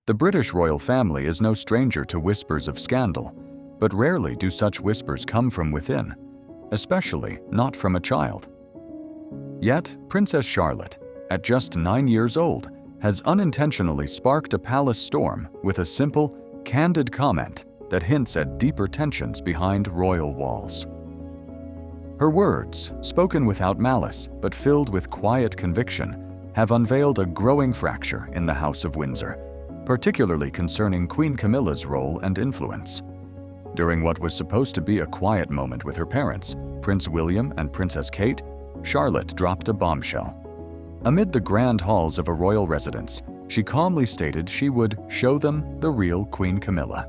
The British royal family is no stranger to whispers of scandal, but rarely do such whispers come from within, especially not from a child. Yet, Princess Charlotte, at just 9 years old, has unintentionally sparked a palace storm with a simple, candid comment that hints at deeper tensions behind royal walls. Her words, spoken without malice but filled with quiet conviction, have unveiled a growing fracture in the House of Windsor, particularly concerning Queen Camilla's role and influence. During what was supposed to be a quiet moment with her parents, Prince William and Princess Kate, Charlotte dropped a bombshell. Amid the grand halls of a royal residence, she calmly stated she would show them the real Queen Camilla.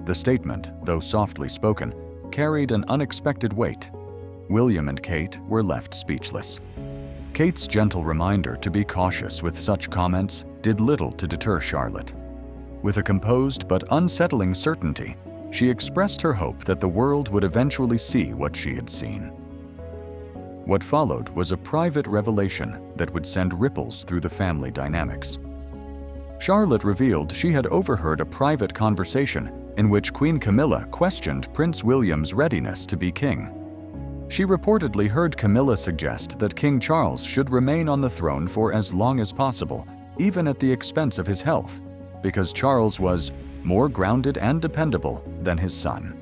The statement, though softly spoken, carried an unexpected weight. William and Kate were left speechless. Kate's gentle reminder to be cautious with such comments did little to deter Charlotte. With a composed but unsettling certainty, she expressed her hope that the world would eventually see what she had seen. What followed was a private revelation that would send ripples through the family dynamics. Charlotte revealed she had overheard a private conversation in which Queen Camilla questioned Prince William's readiness to be king. She reportedly heard Camilla suggest that King Charles should remain on the throne for as long as possible, even at the expense of his health, because Charles was more grounded and dependable than his son.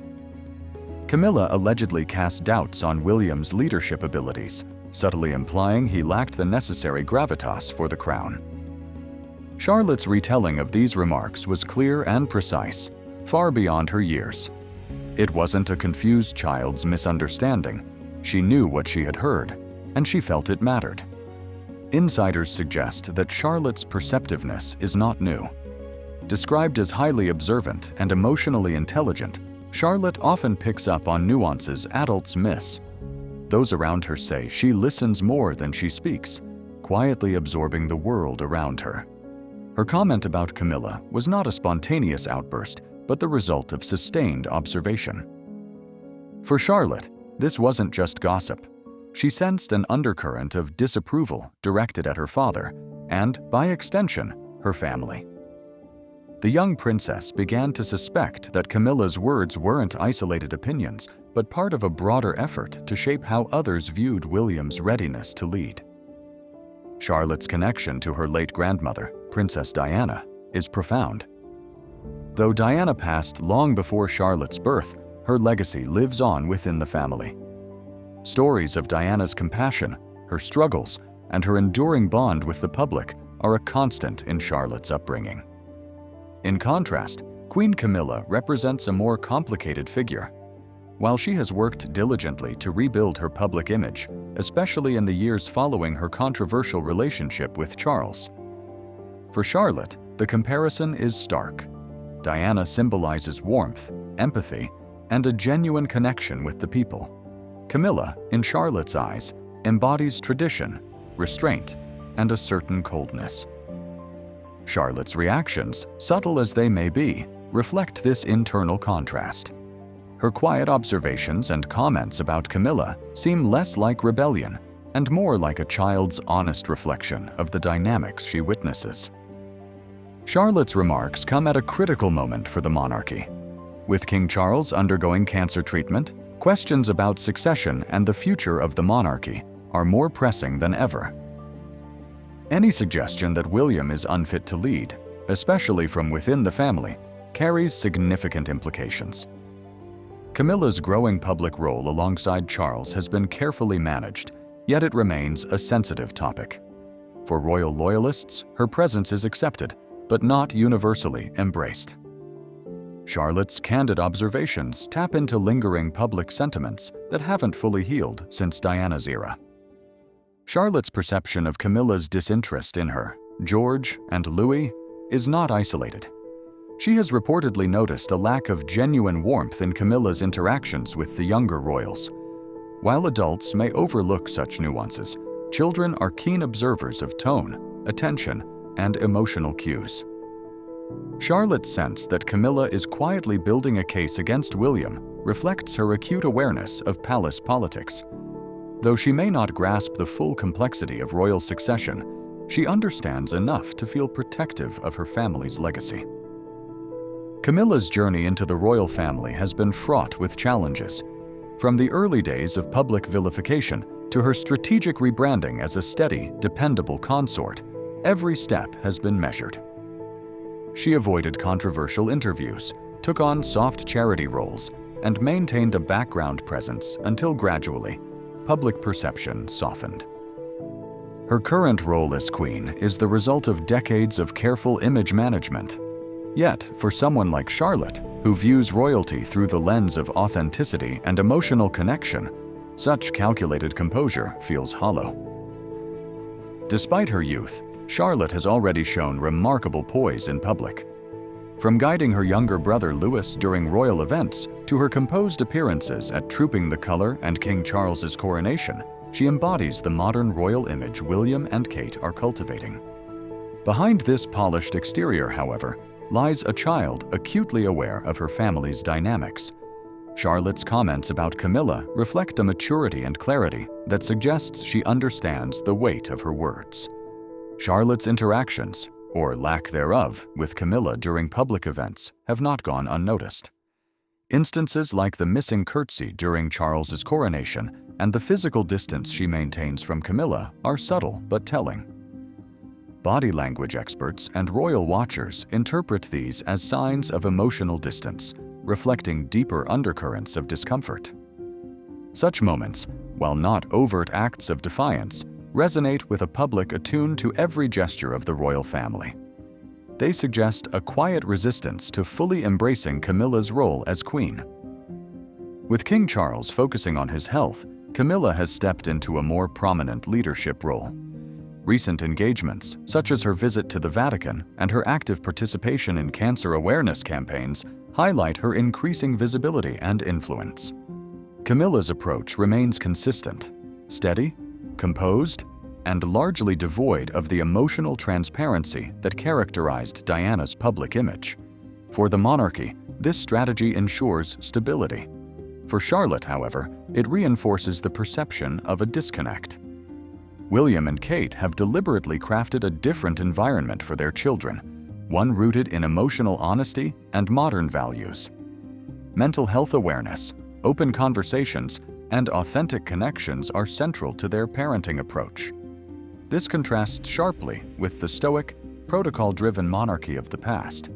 Camilla allegedly cast doubts on William's leadership abilities, subtly implying he lacked the necessary gravitas for the crown. Charlotte's retelling of these remarks was clear and precise, far beyond her years. It wasn't a confused child's misunderstanding. She knew what she had heard, and she felt it mattered. Insiders suggest that Charlotte's perceptiveness is not new. Described as highly observant and emotionally intelligent, Charlotte often picks up on nuances adults miss. Those around her say she listens more than she speaks, quietly absorbing the world around her. Her comment about Camilla was not a spontaneous outburst, but the result of sustained observation. For Charlotte, this wasn't just gossip. She sensed an undercurrent of disapproval directed at her father and, by extension, her family. The young princess began to suspect that Camilla's words weren't isolated opinions, but part of a broader effort to shape how others viewed William's readiness to lead. Charlotte's connection to her late grandmother, Princess Diana, is profound. Though Diana passed long before Charlotte's birth, her legacy lives on within the family. Stories of Diana's compassion, her struggles, and her enduring bond with the public are a constant in Charlotte's upbringing. In contrast, Queen Camilla represents a more complicated figure. While she has worked diligently to rebuild her public image, especially in the years following her controversial relationship with Charles. For Charlotte, the comparison is stark. Diana symbolizes warmth, empathy, and a genuine connection with the people. Camilla, in Charlotte's eyes, embodies tradition, restraint, and a certain coldness. Charlotte's reactions, subtle as they may be, reflect this internal contrast. Her quiet observations and comments about Camilla seem less like rebellion and more like a child's honest reflection of the dynamics she witnesses. Charlotte's remarks come at a critical moment for the monarchy. With King Charles undergoing cancer treatment, questions about succession and the future of the monarchy are more pressing than ever. Any suggestion that William is unfit to lead, especially from within the family, carries significant implications. Camilla's growing public role alongside Charles has been carefully managed, yet it remains a sensitive topic. For royal loyalists, her presence is accepted, but not universally embraced. Charlotte's candid observations tap into lingering public sentiments that haven't fully healed since Diana's era. Charlotte's perception of Camilla's disinterest in her, George, and Louis is not isolated. She has reportedly noticed a lack of genuine warmth in Camilla's interactions with the younger royals. While adults may overlook such nuances, children are keen observers of tone, attention, and emotional cues. Charlotte's sense that Camilla is quietly building a case against William reflects her acute awareness of palace politics. Though she may not grasp the full complexity of royal succession, she understands enough to feel protective of her family's legacy. Camilla's journey into the royal family has been fraught with challenges. From the early days of public vilification to her strategic rebranding as a steady, dependable consort, every step has been measured. She avoided controversial interviews, took on soft charity roles, and maintained a background presence until gradually, public perception softened. Her current role as queen is the result of decades of careful image management. Yet, for someone like Charlotte, who views royalty through the lens of authenticity and emotional connection, such calculated composure feels hollow. Despite her youth, Charlotte has already shown remarkable poise in public. From guiding her younger brother Louis during royal events to her composed appearances at Trooping the Color and King Charles's coronation, she embodies the modern royal image William and Kate are cultivating. Behind this polished exterior, however, lies a child acutely aware of her family's dynamics. Charlotte's comments about Camilla reflect a maturity and clarity that suggests she understands the weight of her words. Charlotte's interactions, or lack thereof, with Camilla during public events have not gone unnoticed. Instances like the missing curtsy during Charles's coronation and the physical distance she maintains from Camilla are subtle but telling. Body language experts and royal watchers interpret these as signs of emotional distance, reflecting deeper undercurrents of discomfort. Such moments, while not overt acts of defiance, resonate with a public attuned to every gesture of the royal family. They suggest a quiet resistance to fully embracing Camilla's role as queen. With King Charles focusing on his health, Camilla has stepped into a more prominent leadership role. Recent engagements, such as her visit to the Vatican and her active participation in cancer awareness campaigns, highlight her increasing visibility and influence. Camilla's approach remains consistent, steady, composed, and largely devoid of the emotional transparency that characterized Diana's public image. For the monarchy, this strategy ensures stability. For Charlotte, however, it reinforces the perception of a disconnect. William and Kate have deliberately crafted a different environment for their children, one rooted in emotional honesty and modern values. Mental health awareness, open conversations, and authentic connections are central to their parenting approach. This contrasts sharply with the stoic, protocol-driven monarchy of the past.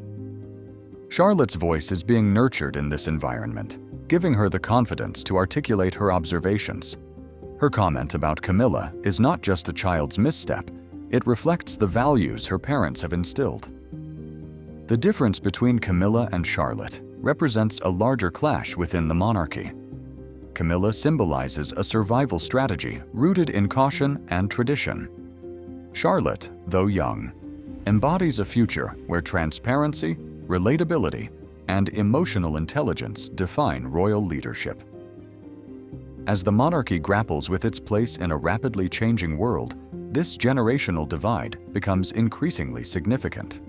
Charlotte's voice is being nurtured in this environment, giving her the confidence to articulate her observations. Her comment about Camilla is not just a child's misstep, it reflects the values her parents have instilled. The difference between Camilla and Charlotte represents a larger clash within the monarchy. Camilla symbolizes a survival strategy rooted in caution and tradition. Charlotte, though young, embodies a future where transparency, relatability, and emotional intelligence define royal leadership. As the monarchy grapples with its place in a rapidly changing world, this generational divide becomes increasingly significant.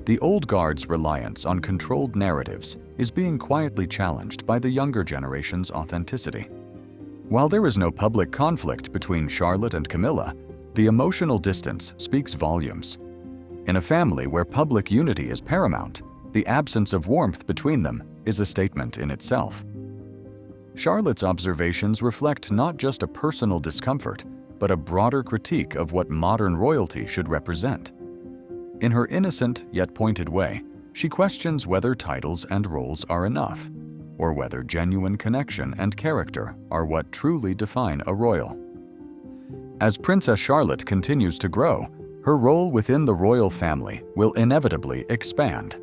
The old guard's reliance on controlled narratives is being quietly challenged by the younger generation's authenticity. While there is no public conflict between Charlotte and Camilla, the emotional distance speaks volumes. In a family where public unity is paramount, the absence of warmth between them is a statement in itself. Charlotte's observations reflect not just a personal discomfort, but a broader critique of what modern royalty should represent. In her innocent yet pointed way, she questions whether titles and roles are enough, or whether genuine connection and character are what truly define a royal. As Princess Charlotte continues to grow, her role within the royal family will inevitably expand.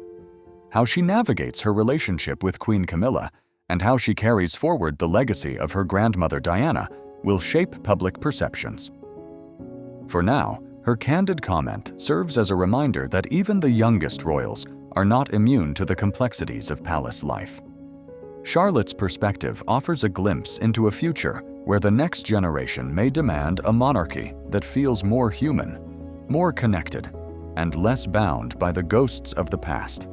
How she navigates her relationship with Queen Camilla and how she carries forward the legacy of her grandmother Diana will shape public perceptions. For now, her candid comment serves as a reminder that even the youngest royals are not immune to the complexities of palace life. Charlotte's perspective offers a glimpse into a future where the next generation may demand a monarchy that feels more human, more connected, and less bound by the ghosts of the past.